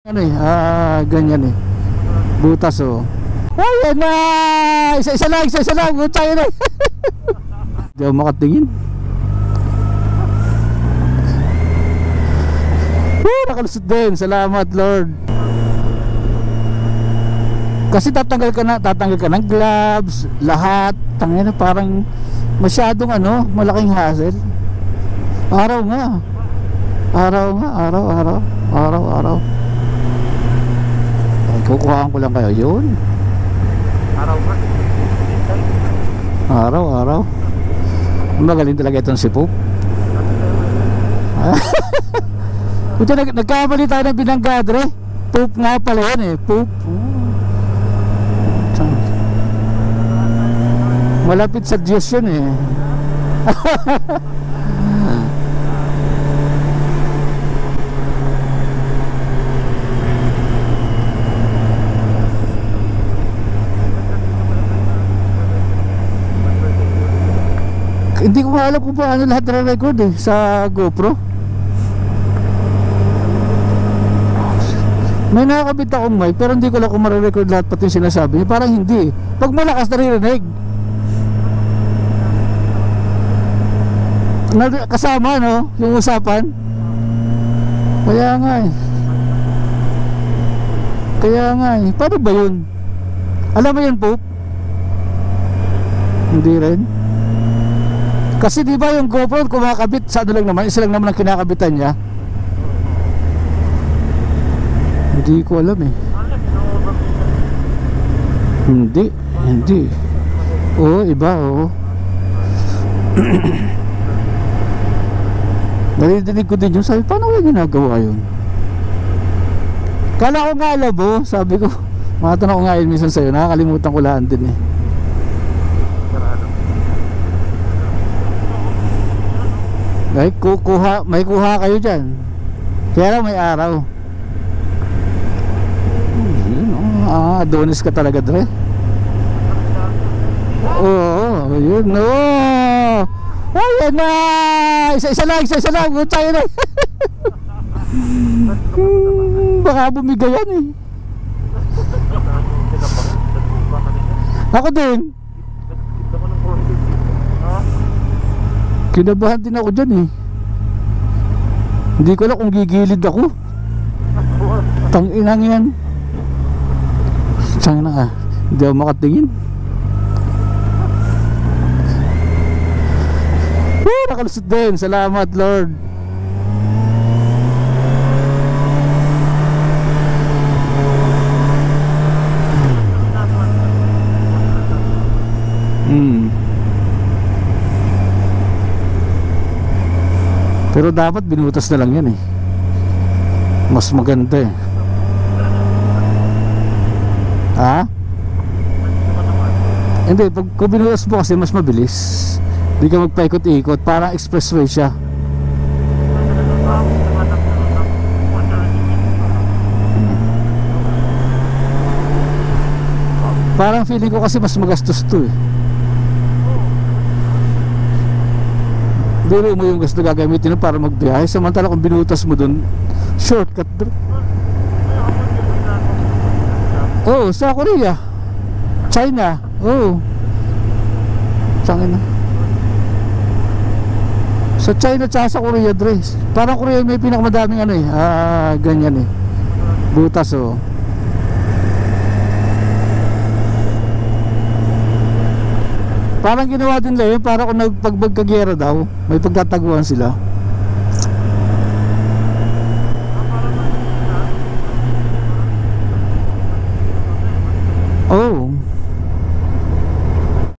Ano eh, ganyan eh. Butas oh. Ayan na! Isa-isa lang, Butsa yun eh. Di ako makatingin. Nakalusot din. Salamat Lord. Kasi tatanggal ka ng gloves, lahat. Tangina, parang masyadong malaking hassle. Araw. Ay, kukuhaan ko lang kayo yun. Araw. Magaling talaga itong si Poop. Ito, nagkamali tayo ng binanggadre. Poop nga pala yan eh. Poop. Malapit sa Diyos yun eh. Hindi ko alam kung paano lahat na-record eh sa GoPro. May nakakabit akong mic pero hindi ko lang kung ma-record lahat pati yung sinasabi. Parang hindi eh. Pag malakas naririnig. Kasama no yung usapan. Kaya nga eh. Paano ba yun? Alam mo yun Poop? Hindi rin. Kasi di ba yung GoPro kumakabit sa lang naman, isa lang naman ang kinakabitan niya. Hindi ko alam eh. Hindi. Oo, iba oo. Narinig ko din yun. Sabi, paano ko ginagawa yun? Kala ko nga alam mo. Sabi ko, matanong ko nga yun minsan sa'yo. Nakakalimutan ko lahat din eh. May kuha kayo dyan. Kaya lang may araw. Adonis ka talaga Dre. Oo, yun. Ayan na! Isa-isa lang. Butsa yun eh. Baka bumigay yan eh. Ako din. Kinabahan din ako dyan eh. Hindi ko alam kung gigilid ako. Tanginang yan. Tanginang ah. Hindi ako makatingin. Nakalusot din. Salamat Lord. Pero dapat binutas na lang yan eh. Mas maganda eh. Ha? Hindi, kung binutas mo kasi mas mabilis. Hindi ka magpaikot-ikot. Parang expressway siya. Parang feeling ko kasi mas magastos to eh. Biro mo yung gusto gagamitin para magbiyahe. Samantala kung binutas mo dun, shortcut doon. Oh, sa Korea, China. Oh, sangin na. Sa China tsaka sa Korea, Dre. Parang Korea may pinakamadaming ganyan eh. Butas oh. Parang ginawa din lang yun. Para kung nagpagbagkagyera daw, may pagtataguan sila.